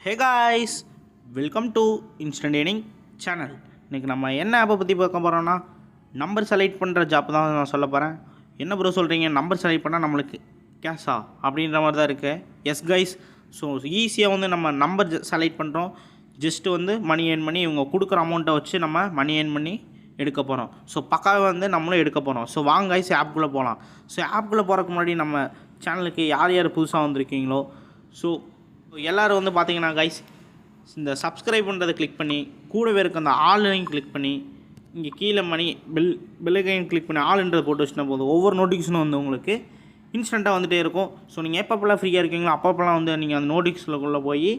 Hey guys, welcome to instant earning channel. இன்றைக்கி நம்ம என்ன ஆப்பை பற்றி பார்க்க போகிறோன்னா நம்பர் செலக்ட் பண்ணுற ஜாப் தான் நான் சொல்ல போகிறேன். என்ன ப்ரோ சொல்கிறீங்க, நம்பர் செலக்ட் பண்ணால் நம்மளுக்கு கேஷா அப்படின்ற மாதிரி தான் இருக்குது. எஸ் கைஸ், ஸோ ஈஸியாக வந்து நம்ம நம்பர் செலக்ட் பண்ணுறோம். ஜஸ்ட்டு வந்து மணி ஏர்ன் பண்ணி இவங்க கொடுக்குற அமௌண்ட்டை வச்சு நம்ம மணி ஏர்ன் பண்ணி எடுக்க போகிறோம். ஸோ பக்காவே வந்து நம்மளும் எடுக்க போகிறோம். ஸோ வாங்க கைஸ், ஆப்புக்குள்ளே போகலாம். ஸோ ஆப்புக்குள்ளே போகிறதுக்கு முன்னாடி நம்ம சேனலுக்கு யார் யார் புதுசாக வந்திருக்கீங்களோ ஸோ எல்லோரும் வந்து பார்த்தீங்கன்னா கைஸ், இந்த சப்ஸ்கிரைப் பண்ணுறதை கிளிக் பண்ணி கூடவே இருக்க அந்த ஆன்லைன் கிளிக் பண்ணி இங்கே கீழே மணி பெல்லைக்கையும் கிளிக் பண்ணி ஆளுன்றதை போட்டு வச்சுனா போதும். ஒவ்வொரு நோட்டிஃபிகேஷனும் வந்து உங்களுக்கு இன்ஸ்டண்ட்டாக வந்துகிட்டே இருக்கும். ஸோ நீங்கள் எப்பப்பெல்லாம் ஃப்ரீயாக இருக்கீங்களோ அப்பப்பெல்லாம் வந்து நீங்கள் அந்த நோட்டிஃபிகேஷனுக்குள்ளே போய்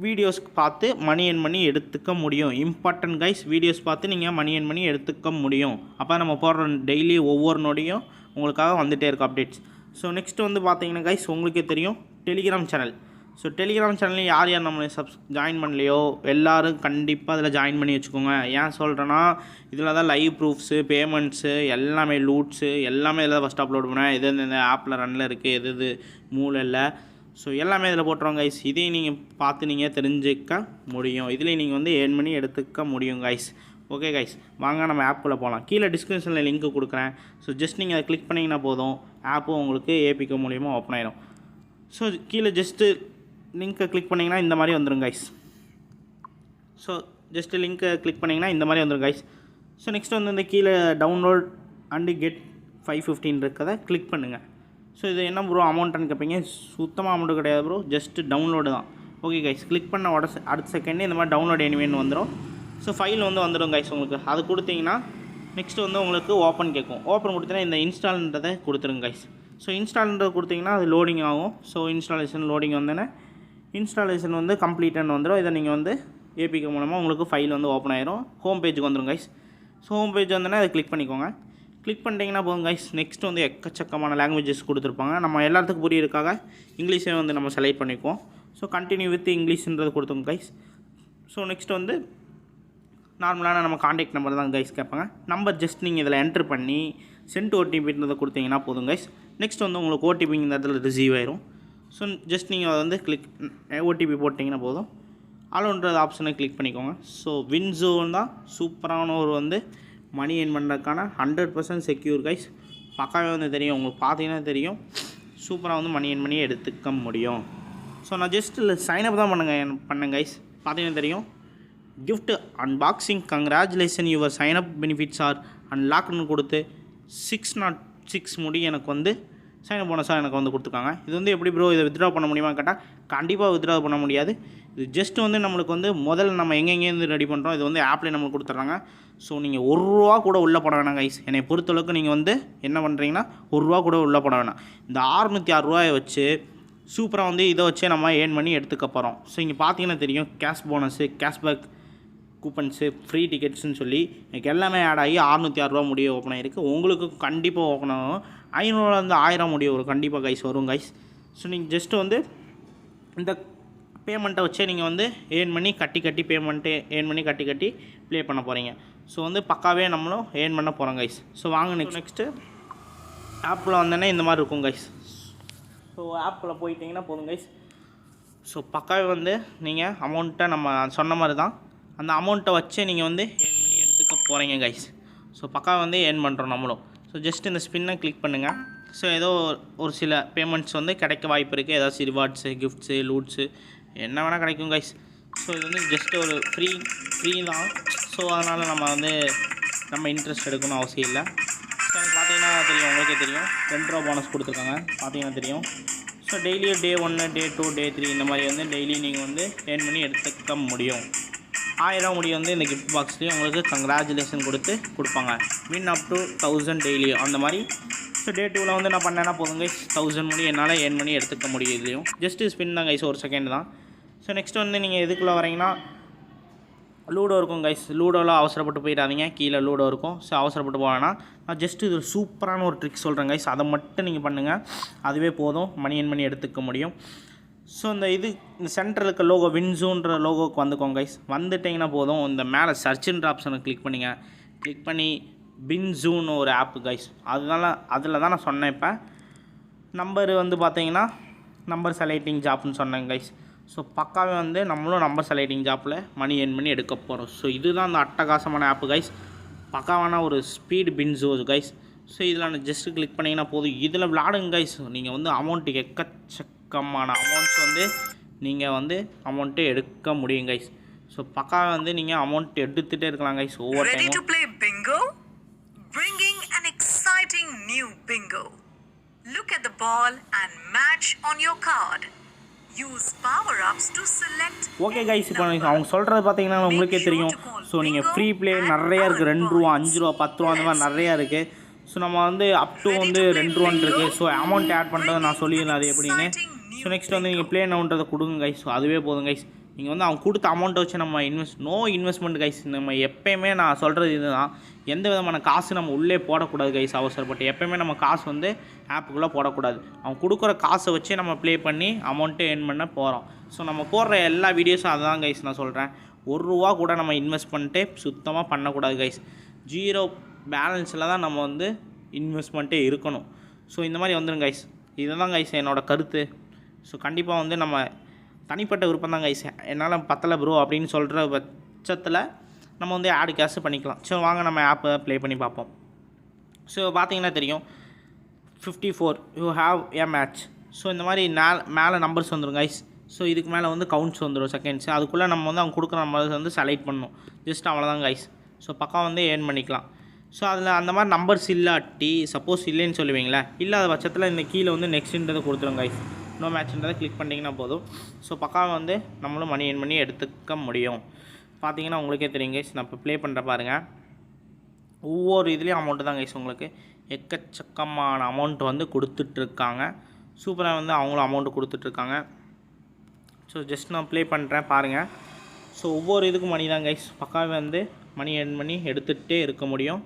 வீடியோஸ்க்கு பார்த்து மணி ஏர்ன் பண்ணி எடுத்துக்க முடியும். இம்பார்ட்டன்ட் கைஸ், வீடியோஸ் பார்த்து நீங்கள் மணி ஏர்ன் பண்ணி எடுத்துக்க முடியும். அப்போ நம்ம போடுற டெய்லி ஒவ்வொரு நோடியும் உங்களுக்காக வந்துகிட்டே இருக்கும் அப்டேட்ஸ். ஸோ நெக்ஸ்ட்டு வந்து பார்த்தீங்கன்னா கைஸ், உங்களுக்கே தெரியும் டெலிகிராம் சேனல். ஸோ டெலிகிராம் சேனல்லையும் யார் யார் நம்மளை ஜாயின் பண்ணலையோ எல்லோரும் கண்டிப்பாக அதில் ஜாயின் பண்ணி வச்சுக்கோங்க. ஏன் சொல்கிறேன்னா, இதில் தான் லைவ் ப்ரூஃப்ஸு, பேமெண்ட்ஸு, எல்லாமே லூட்ஸு எல்லாமே இதில் ஃபஸ்ட் அப்லோட் பண்ணேன். எது இந்த ஆப்பில் ரன்னில் இருக்குது, எது மூளை இல்லை, ஸோ எல்லாமே இதில் போட்டுருவோம் கைஸ். இதையும் நீங்கள் பார்த்து நீங்கள் தெரிஞ்சுக்க முடியும். இதுலேயும் நீங்கள் வந்து ஏர்ன் பண்ணி எடுத்துக்க முடியும் கைஸ். ஓகே கைஸ், வாங்க நம்ம ஆப்புக்குள்ளே போகலாம். கீழே டிஸ்கிரிப்ஷனில் லிங்க் கொடுக்குறேன். ஸோ ஜஸ்ட் நீங்கள் அதை கிளிக் பண்ணிங்கன்னா போதும், ஆப்பும் உங்களுக்கு ஏபிகே மூலிமா ஓப்பன் ஆயிடும். ஸோ கீழே ஜஸ்ட்டு லிங்க்கை கிளிக் பண்ணிங்கன்னா இந்த மாதிரி வந்துடும் கைஸ். ஸோ ஜஸ்ட்டு லிங்க்கை கிளிக் பண்ணிங்கன்னா இந்த மாதிரி வந்துடும் கைஸ். ஸோ நெக்ஸ்ட் வந்து இந்த கீழே டவுன்லோட் அண்டு கெட் 515 இருக்கிறத கிளிக் பண்ணுங்கள். ஸோ இது என்ன ப்ரோ அமௌண்ட்டுன்னு கேட்பீங்க. சுத்தமாக அமௌண்ட்டு கிடையாது ப்ரோ, ஜஸ்ட்டு டவுன்லோடு தான். ஓகே கைஸ், கிளிக் பண்ண அடுத்த செகண்டே இந்த மாதிரி டவுன்லோட் எனிவேன்னு வந்துடும். ஸோ ஃபைல் வந்து வந்துடும் கைஸ் உங்களுக்கு. அது கொடுத்தீங்கன்னா நெக்ஸ்ட்டு வந்து உங்களுக்கு ஓப்பன் கேட்கும். ஓப்பன் கொடுத்தீங்கன்னா இந்த இன்ஸ்டால்ன்றதை கொடுத்துருங்க கைஸ். ஸோ இன்ஸ்டால்ன்றதை கொடுத்தீங்கன்னா அது லோடிங் ஆகும். ஸோ இன்ஸ்டாலேஷன் லோடிங் வந்தோன்னே இன்ஸ்டாலேஷன் வந்து கம்ப்ளீட்டாக வந்துடும். இதை நீங்கள் வந்து ஏபிகே மூலமாக உங்களுக்கு ஃபைல் வந்து ஓப்பன் ஆயிரும். ஹோம் பேஜுக்கு வந்துடும் கைஸ். ஸோ ஹோம் பேஜ் வந்தோடனே அதை கிளிக் பண்ணிக்கோங்க. கிளிக் பண்ணிட்டீங்கன்னா போதும் கைஸ். நெக்ஸ்ட் வந்து எக்கச்சக்கமான லாங்குவேஜஸ் கொடுத்துருப்பாங்க. நம்ம எல்லாத்துக்கும் புரியிருக்காக இங்கிலீஷே வந்து நம்ம செலக்ட் பண்ணிக்குவோம். ஸோ கண்டினியூ வித் இங்கிலீஷ்ன்றது கொடுத்தோங்க கைஸ். ஸோ நெக்ஸ்ட் வந்து நார்மலான நம்ம காண்டாக்ட் நம்பர் தான் கைஸ் கேட்பாங்க. நம்பர் ஜஸ்ட் நீங்கள் இதில் என்ட்ரு பண்ணி சென்ட் ஓடிபின்றதை கொடுத்தீங்கன்னா போதும் கைஸ். நெக்ஸ்ட் வந்து உங்களுக்கு ஓடிபி இந்த இடத்துல ரிசீவ் ஆயிரும். ஸோ ஜஸ்ட் நீங்கள் அதை வந்து ஓடிபி போட்டிங்கன்னா போதும். அலோன்றது ஆப்ஷனை கிளிக் பண்ணிக்கோங்க. ஸோ வின்ஸோன் தான் சூப்பரான ஒரு வந்து மணி ஏர்ன் பண்ணுறதுக்கான 100% செக்யூர் கைஸ். பக்காவே வந்து தெரியும் உங்களுக்கு, பார்த்தீங்கன்னா தெரியும் சூப்பராக வந்து மணி ஏர்ன் பண்ணி எடுத்துக்க முடியும். ஸோ நான் ஜஸ்ட் இல்லை சைனப் தான் பண்ணேன் கைஸ். பார்த்தீங்கன்னா தெரியும் gift unboxing congratulation your signup benefits are அன்லாக்னு கொடுத்து 606 முடி எனக்கு வந்து சைனப் போனஸாக எனக்கு வந்து கொடுத்துருக்காங்க. இது வந்து எப்படி ப்ரோ இதை வித்ட்ரா பண்ண முடியுமா கேட்டால் கண்டிப்பாக வித்ட்ரா பண்ண முடியாது. இது ஜஸ்ட் வந்து நம்மளுக்கு வந்து முதல்ல நம்ம எங்கெங்கேருந்து ரெடி பண்ணுறோம், இது வந்து ஆப்லேயே நம்மளுக்கு கொடுத்துட்றாங்க. ஸோ நீங்கள் ₹1 கூட உள்ளே போட வேணாம் கைஸ். என்னை பொறுத்தளவுக்கு நீங்கள் வந்து என்ன பண்ணுறீங்கன்னா ₹1 கூட உள்ளே போட வேணாம். இந்த ₹606 வச்சு சூப்பராக வந்து இதை வச்சே நம்ம ஏர்ன் பண்ணி எடுத்துக்க போகிறோம். ஸோ இங்கே பார்த்தீங்கன்னா தெரியும் cash bonus, cashback coupons, free டிக்கெட்ஸ்ன்னு சொல்லி எனக்கு எல்லாமே ஆட் ஆகி ₹606 முடிய ஓப்பன் ஆகிருக்கு. உங்களுக்கு கண்டிப்பாக ஓப்பன் ஆகும். 500லேருந்து 1000 முடிய ஒரு கண்டிப்பாக கைஸ் வரும் கைஸ். ஸோ நீங்கள் ஜஸ்ட்டு வந்து இந்த பேமெண்ட்டை வச்சே நீங்கள் வந்து ஏர்ன் பண்ணி கட்டி பேமெண்ட்டு ஏர்ன் பண்ணி கட்டி ப்ளே பண்ண போகிறீங்க. ஸோ வந்து பக்காவே நம்மளும் ஏர்ன் பண்ண போகிறோம் கைஸ். ஸோ வாங்க நெக்ஸ்ட்டு ஆப்பில் வந்தோடனே இந்த மாதிரி இருக்கும் கைஸ். ஸோ ஆப்பில் போயிட்டீங்கன்னா போதும் கைஸ். ஸோ பக்காவே வந்து நீங்கள் அமௌண்ட்டை நம்ம சொன்ன மாதிரி தான் அந்த அமௌண்ட்டை வச்சே நீங்கள் வந்து ஏர்ன் பண்ணி எடுத்துக்க போகிறீங்க கைஸ். ஸோ பக்காவே வந்து ஏர்ன் பண்ணுறோம் நம்மளும். ஸோ ஜஸ்ட் இந்த ஸ்பின்னை கிளிக் பண்ணுங்கள். ஸோ ஏதோ ஒரு சில பேமெண்ட்ஸ் வந்து கிடைக்க வாய்ப்பு இருக்குது. ஏதாச்சும் ரிவார்ட்ஸு, கிஃப்ட்ஸு, லூட்ஸு என்ன வேணால் கிடைக்கும் கைஸ். ஸோ இது வந்து ஜஸ்ட் ஒரு ஃப்ரீ தான். ஸோ அதனால் நம்ம வந்து நம்ம இன்ட்ரெஸ்ட் எடுக்கணும்னு அவசியம் இல்லை. ஸோ எனக்கு பார்த்தீங்கன்னா தெரியும், உங்களுக்கே தெரியும் ₹2 போனஸ் கொடுத்துருக்காங்க. பார்த்தீங்கன்னா தெரியும். ஸோ டெய்லியும் டே 1, டே 2, டே 3 இந்த மாதிரி வந்து டெய்லி நீங்கள் வந்து ஏர்ன் பண்ணி எடுத்துக்க முடியும். 1000 முடி வந்து இந்த கிஃப்ட் பாக்ஸ்லேயும் உங்களுக்கு கங்க்ராச்சுலேஷன் கொடுப்பாங்க. வின் அப் டு 1000 டெய்லி அந்த மாதிரி. ஸோ டே 2ல் வந்து நான் பண்ணேன்னா போதும் கைஸ், 1000 முடி என்னால் ஏர்ன் பண்ணி எடுத்துக்க முடியும். இதுலேயும் ஜஸ்ட்டு ஸ்பின் தான் கைஸ், ஒரு செகண்ட் தான். ஸோ நெக்ஸ்ட் வந்து நீங்கள் எதுக்குள்ளே வரீங்கன்னா லூடோ இருக்கும் கைஸ். லூடோவில் அவசரப்பட்டு போயிடாதீங்க, கீழே லூடோ இருக்கும். ஸோ அவசரப்பட்டு போவேன்னா நான் ஜஸ்ட்டு இது சூப்பரான ஒரு ட்ரிக் சொல்கிறேன் கைஸ். அதை மட்டும் நீங்கள் பண்ணுங்கள், அதுவே போதும் மணி ஏர்ன் பண்ணி எடுத்துக்க முடியும். ஸோ இந்த சென்டரில் இருக்க லோகோ வின்ஸோன்ற லோகோவுக்கு வந்துக்கோங்க கைஸ். வந்துட்டிங்கன்னா போதும் இந்த மேலே சர்ச்சுன்ற ஆப்ஷனை கிளிக் பண்ணிங்க. கிளிக் பண்ணி வின்ஸோன்னு ஒரு ஆப்பு கைஸ். அதில் தான் நான் சொன்னேன். இப்போ நம்பர் வந்து பார்த்தீங்கன்னா நம்பர் செலக்டிங் ஜாப்னு சொன்னேங்க கைஸ். ஸோ பக்காவே வந்து நம்மளும் நம்பர் செலக்டிங் ஜாப்பில் மணி ஏர்ன் பண்ணி எடுக்க போகிறோம். ஸோ இதுதான் அந்த அட்டகாசமான ஆப்பு கைஸ், பக்காவான ஒரு ஸ்பீட் பின்ஸோ கைஸ். ஸோ இதில் நான் ஜஸ்ட்டு கிளிக் பண்ணிங்கன்னா போதும், இதில் விளாடுங்க கைஸ். நீங்கள் வந்து அமௌண்ட்டு எக்கச்சக்கமான அமௌண்ட்ஸ் வந்து நீங்கள் வந்து அமௌண்ட்டு எடுக்க முடியும் கைஸ். ஸோ பக்காவே வந்து நீங்கள் அமௌண்ட் எடுத்துகிட்டே இருக்கலாம் கைஸ் ஒவ்வொரு டைமும். Bringing an exciting new bingo. Look at the ball and match on your card. Use power-ups to select. Okay guys, இப்போ அவங்க சொல்கிறது பார்த்தீங்கன்னா உங்களுக்கே தெரியும். ஸோ நீங்கள் ஃப்ரீ ப்ளே நிறையா இருக்குது, 2 ரூபா 5 ரூபா 10 ரூபா அந்த மாதிரி நிறையா இருக்குது. ஸோ நம்ம வந்து அப் டு வந்து 2 ரூபான்னு இருக்குது. ஸோ அமௌண்ட் ஆட் பண்ணுறது நான் சொல்லிடுறேன் அது எப்படின்னு. ஸோ நெக்ஸ்ட் வந்து நீங்கள் ப்ளே நவுன்றதை கொடுங்க கைஸ். ஸோ அதுவே போதும் கைஸ். நீங்கள் வந்து அவங்க கொடுத்த அமௌண்ட்டை வச்சு நம்ம நோ இன்வெஸ்ட்மெண்ட் கைஸ். நம்ம எப்போயுமே நான் சொல்கிறது இதுதான், எந்த விதமான காசு நம்ம உள்ளே போடக்கூடாது கைஸ் அவசரப்பட்டு. எப்போயுமே நம்ம காசு வந்து ஆப்புக்குள்ளே போடக்கூடாது. அவங்க கொடுக்குற காசை வச்சு நம்ம ப்ளே பண்ணி அமௌண்ட்டு ஏர்ன் பண்ண போகிறோம். ஸோ நம்ம போடுற எல்லா வீடியோஸும் அதுதான் கைஸ் நான் சொல்கிறேன். 1 ரூபா கூட நம்ம இன்வெஸ்ட் பண்ணிட்டு சுத்தமாக பண்ணக்கூடாது கைஸ். 0 பேலன்ஸில் தான் நம்ம வந்து இன்வெஸ்ட்மெண்ட்டே இருக்கணும். ஸோ இந்த மாதிரி வந்துடும் கைஸ். இதுதான் கைஸ் என்னோடய கருத்து. ஸோ கண்டிப்பாக வந்து நம்ம தனிப்பட்ட விருப்பம் தான் கைஸ். என்னால் பத்தலை ப்ரோ அப்படின்னு சொல்கிற பட்சத்தில் நம்ம வந்து ஆடு கேஷ் பண்ணிக்கலாம். ஸோ வாங்க நம்ம ஆப்பை ப்ளே பண்ணி பார்ப்போம். ஸோ பார்த்தீங்கன்னா தெரியும் 54 you have a match. So இந்த மாதிரி மேலே நம்பர்ஸ் வந்துடும் கைஸ். ஸோ இதுக்கு மேலே வந்து கவுண்ட்ஸ் வந்துடும் செகண்ட்ஸ். அதுக்குள்ளே நம்ம வந்து அவங்க கொடுக்குற நம்பர்ஸ் வந்து செலக்ட் பண்ணணும். ஜஸ்ட் அவ்வளோதான் கைஸ். ஸோ பக்கம் வந்து ஏர்ன் பண்ணிக்கலாம். ஸோ அதில் அந்த மாதிரி நம்பர்ஸ் இல்லாட்டி சப்போஸ் இல்லைன்னு சொல்லுவீங்களா, இல்லாத பட்சத்தில் இந்த கீழே வந்து நெக்ஸ்ட்டுன்றதை கொடுத்துரும் கைஸ். நோ மேட்ச்ன்றதை கிளிக் பண்ணிங்கன்னா போதும். ஸோ பக்காவை வந்து நம்மளும் மணி ஏர்ன் பண்ணி எடுத்துக்க முடியும். பார்த்தீங்கன்னா உங்களுக்கே தெரியும் கைஸ். நான் இப்போ ப்ளே பண்ணுற பாருங்கள், ஒவ்வொரு இதுலேயும் அமௌண்ட்டு தான் கைஸ். உங்களுக்கு எக்கச்சக்கமான அமௌண்ட் வந்து கொடுத்துட்ருக்காங்க. சூப்பராக வந்து அவங்களும் அமௌண்ட்டு கொடுத்துட்ருக்காங்க. ஸோ ஜஸ்ட் நான் ப்ளே பண்ணுறேன் பாருங்கள். ஸோ ஒவ்வொரு இதுக்கும் மணி தான் கைஸ். பக்காவே வந்து மணி ஏர்ன் பண்ணி எடுத்துகிட்டே இருக்க முடியும்.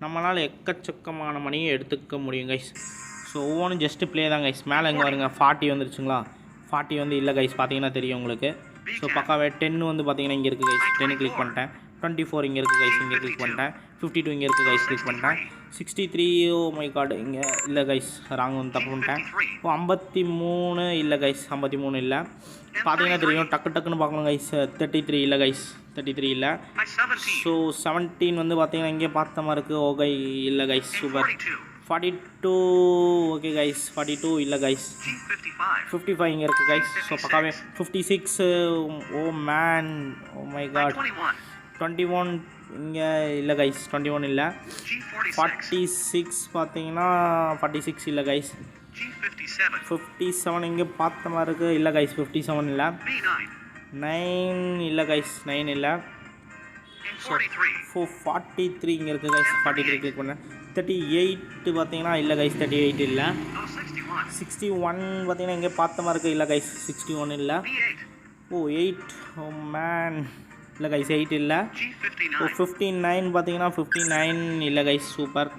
நம்மளால் எக்கச்சக்கமான மணியை எடுத்துக்க முடியும் கைஸ். ஸோ ஒவ்வொன்றும் ஜஸ்ட்டு ப்ளே தான் கைஸ். மேலே எங்கே வருங்க 40 வந்துருச்சுங்களா, 40 வந்து இல்லை கைஸ். பார்த்தீங்கன்னா தெரியும் உங்களுக்கு. ஸோ பக்காவே 10 வந்து பார்த்தீங்கன்னா இங்கே இருக்குது கைஸ். 10 கிளிக் பண்ணிட்டேன். 24 இங்கே இருக்குது கைஸ், இங்கே கிளிக் பண்ணிட்டேன். 52 இங்கே இருக்குது கைஸ், கிளிக் பண்ணிட்டேன். 63 ஓ மை கார்டு இங்கே இல்லை கைஸ், ராங் வந்து தப்பு பண்ணிட்டேன். 53 இல்லை கைஸ், 53 இல்லை. பார்த்தீங்கன்னா தெரியும், டக்குன்னு பார்க்கணும் கைஸ். 33 இல்லை கைஸ், 33 இல்லை. ஸோ 17 வந்து பார்த்தீங்கன்னா இங்கே பார்த்த மாதிரி இருக்குது. ஓகே இல்லை கைஸ், சூப்பர். 42 ஓகே கைஸ், 42 இல்லை கைஸ். 55 இங்கே இருக்குது கைஸ். ஸோ பக்காவே 56 oh man oh my god. 21 இங்கே இல்லை கைஸ், 21 இல்லை. 46 பார்த்தீங்கன்னா 46 இல்லை கைஸ். 57 இங்கே பார்த்த மாதிரி இருக்குது, இல்லை கைஸ் 57 இல்லை. 9 இல்லை கைஸ், 9 இல்லை. ஸோ 43 இங்கே இருக்குது கைஸ், 43 கிளிக் பண்ணேன். 38 பார்த்தீங்கன்னா இல்லை கைஸ், 38 இல்லை. 61 பார்த்தீங்கன்னா இங்கே பார்த்த மாதிரி இருக்குது, இல்லை கைஸ் 61 இல்லை. ஓ 8 ஓ மேன் இல்லை கைஸ், 8 இல்லை. ஓ 59 பார்த்தீங்கன்னா 59 இல்லை கைஸ், சூப்பர்.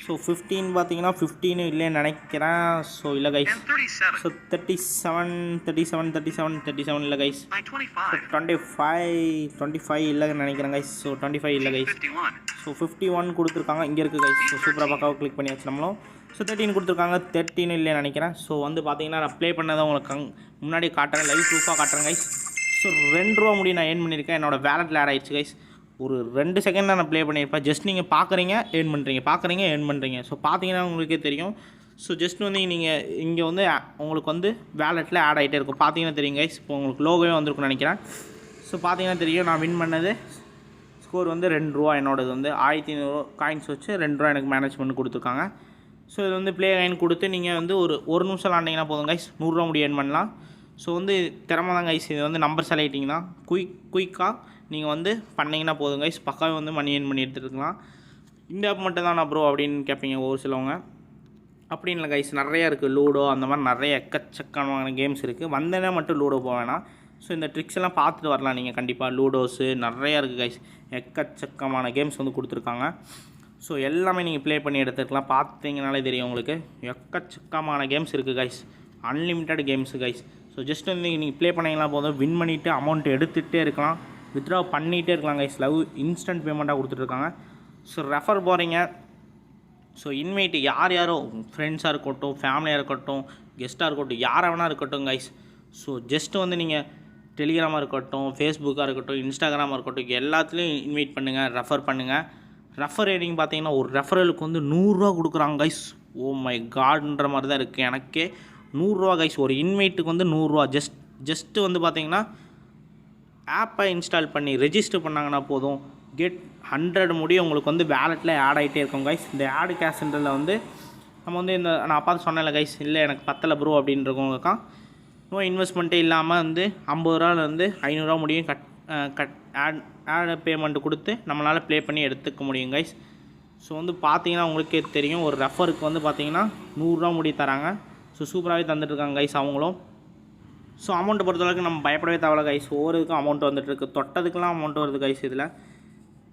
ஸோ 15 பார்த்தீங்கன்னா 15 இல்லைன்னு நினைக்கிறேன். ஸோ இல்லை கைஸ். ஸோ 37 இல்லை கைஸ். ஸோ 25 இல்லைன்னு நினைக்கிறேன் கைஸ். ஸோ 25 இல்லை கைஸ். ஸோ 51 கொடுத்துருக்காங்க, இங்கே இருக்குது கைஸ். ஸோ சூப்பராக பக்காவை கிளிக் பண்ணியாச்சு நம்மளும். ஸோ 13 கொடுத்துருக்காங்க, 13 இல்லைன்னு நினைக்கிறேன். ஸோ வந்து பார்த்தீங்கன்னா நான் ப்ளே பண்ணதை உங்களுக்கு முன்னாடி காட்டுறேன், லைவ் ப்ரூஃபாக காட்டுறேன் கைஸ். ஸோ 2 ரூபா முடி நான் ஏர்ன் பண்ணியிருக்கேன். என்னோடய வேலெட்டில் ஆட் ஆகிடுச்சு கைஸ். ஒரு 2 செகண்ட் தான் நான் ப்ளே பண்ணியிருப்பேன். ஜஸ்ட் நீங்கள் பார்க்குறீங்க ஏர்ன் பண்ணுறீங்க. ஸோ பார்த்தீங்கன்னா உங்களுக்கே தெரியும். ஸோ ஜஸ்ட் வந்து நீங்கள் இங்கே வந்து உங்களுக்கு வந்து வேலெட்டில் ஆட் ஆகிட்டே இருக்கும். பார்த்தீங்கன்னா தெரியும் கைஸ். இப்போ உங்களுக்கு லோகோவே வந்திருக்குன்னு நினைக்கிறேன். ஸோ பார்த்தீங்கன்னா தெரியும், நான் வின் பண்ணது ஸ்கோர் வந்து 2 ரூபா. என்னோடது வந்து 1500 காயின்ஸ் வச்சு 2 ரூபா எனக்கு மேனேஜ்மெண்ட் கொடுத்துருக்காங்க. ஸோ இது வந்து ப்ளே லைன் கொடுத்து நீங்கள் வந்து ஒரு நிமிஷம் விளாண்டிங்கன்னா போதும் கைஸ், 100 ரூபா முடி ஏர்ன் பண்ணலாம். ஸோ வந்து திறமை தான் கைஸ். இது வந்து நம்பர் செலக்டிங் தான். குயிக்காக நீங்கள் வந்து பண்ணிங்கன்னா போதும் கைஸ். பக்காவே வந்து மணி ஏர்ன் பண்ணி எடுத்துருக்கலாம். இந்த ஆப் மட்டும் தானா ப்ரோ அப்படின்னு கேட்பீங்க ஒரு சிலவங்க. அப்படின்னு இல்லை கைஸ், நிறையா இருக்குது. லூடோ அந்த மாதிரி நிறைய எக்கச்சக்கமான கேம்ஸ் இருக்குது. வந்தேனே மட்டும் லூடோ போவேனா. ஸோ இந்த ட்ரிக்ஸ் எல்லாம் பார்த்துட்டு வரலாம் நீங்கள் கண்டிப்பாக. லூடோஸு நிறையா இருக்குது கைஸ். எக்கச்சக்கமான கேம்ஸ் வந்து கொடுத்துருக்காங்க. ஸோ எல்லாமே நீங்கள் ப்ளே பண்ணி எடுத்துக்கலாம். பார்த்தீங்கனாலே தெரியும் உங்களுக்கு. எக்கச்சக்கமான கேம்ஸ் இருக்குது guys. Unlimited games guys. So just வந்து நீங்கள் ப்ளே பண்ணிங்கன்னா போதும், வின் பண்ணிவிட்டு அமௌண்ட் எடுத்துகிட்டே இருக்கலாம், வித்ட்ரா பண்ணிகிட்டே இருக்கலாம் கைஸ். இன்ஸ்டன்ட் பேமெண்ட்டாக கொடுத்துட்ருக்காங்க. ஸோ ரெஃபர் போகிறீங்க. ஸோ இன்வைட் யார் யாரோ ஃப்ரெண்ட்ஸாக இருக்கட்டும், ஃபேமிலியாக இருக்கட்டும், கெஸ்ட்டாக இருக்கட்டும், யாராக வேணா இருக்கட்டும் கைஸ். ஸோ ஜஸ்ட்டு வந்து நீங்கள் டெலிகிராமாக இருக்கட்டும், ஃபேஸ்புக்காக இருக்கட்டும், இன்ஸ்டாகிராமாக இருக்கட்டும், எல்லாத்துலேயும் இன்வைட் பண்ணுங்கள், ரெஃபர் பண்ணுங்கள். ரெஃபர் ரேட்டிங் பார்த்தீங்கன்னா ஒரு ரெஃபரலுக்கு வந்து 100 கொடுக்குறாங்க கைஸ். ஓ மை காட்ன்ற மாதிரி தான் இருக்குது எனக்கே. 100 கைஸ், ஒரு இன்வைட்டுக்கு வந்து 100. ஜஸ்ட்டு வந்து பார்த்தீங்கன்னா ஆப்பை இன்ஸ்டால் பண்ணி ரெஜிஸ்டர் பண்ணாங்கன்னா போதும், கெட் 100 முடியும் உங்களுக்கு வந்து வேலெட்டில் ஆட் ஆகிட்டே இருக்கும் கைஸ். இந்த ஆடு கேஷ்ன்றதில் வந்து நம்ம வந்து இந்த நான் அப்பா சொன்னேன்ல கைஸ், இல்லை எனக்கு பத்தலை ப்ரோ அப்படின்றவங்களுக்கா நோ இன்வெஸ்ட்மெண்ட்டே இல்லாமல் வந்து 50 ரூபாலேருந்து 500 ரூபா முடியும் ஆட் பேமெண்ட் கொடுத்து நம்மளால் ப்ளே பண்ணி எடுத்துக்க முடியும் கைஸ். ஸோ வந்து பார்த்தீங்கன்னா உங்களுக்கே தெரியும், ஒரு ரெஃபருக்கு வந்து பார்த்தீங்கன்னா 100 ரூபா முடி தராங்க. ஸோ சூப்பராகவே தந்துட்டுருக்காங்க கைஸ் அவங்களும். ஸோ அமௌண்ட்டை பொறுத்தளவுக்கு நம்ம பயப்படவே தேவையில்ல கைஸ். ஒவ்வொரு இதுக்கும் அமௌண்ட் வந்துட்டுருக்கு, தொட்டதுக்கெலாம் அமௌண்ட் வருது கைஸ். இதில்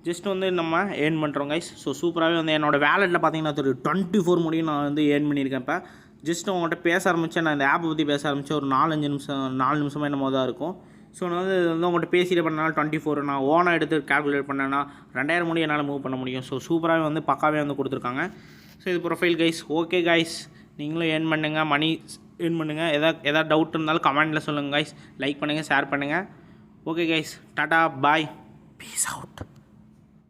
ஜஸ்ட் வந்து நம்ம ஏர்ன் பண்ணுறோம் கைஸ். ஸோ சூப்பராகவே வந்து என்னோடய வேலெட்டில் பார்த்தீங்கன்னா 24 முடியும் நான் வந்து ஏர்ன் பண்ணியிருக்கேன். இப்போ ஜஸ்ட் உங்கள்கிட்ட பேச ஆரம்பித்தேன், நான் இந்த ஆப்பை பற்றி பேச ஆரம்பித்தேன் ஒரு 4 நிமிஷமாக என்னமோ தான் இருக்கும். ஸோ நான் வந்து உங்கள்கிட்ட பேசிட்டு பண்ணனால 24, நான் ஓனாக எடுத்து கால்குலேட் பண்ணேன்னா 2000 முடியும் என்னால் மூவ் பண்ண முடியும். ஸோ சூப்பராகவே வந்து பக்காவே வந்து கொடுத்துருக்காங்க. ஸோ இது ப்ரொஃபைல் கைஸ். ஓகே கைஸ், நீங்களும் ஏர்ன் பண்ணுங்கள், மணி ஏர்ன் பண்ணுங்கள். எதாவது டவுட் இருந்தாலும் கமெண்ட்டில் சொல்லுங்கள் கைஸ். லைக் பண்ணுங்கள், ஷேர் பண்ணுங்கள். ஓகே கைஸ், டாடா பாய், பீஸ் அவுட்.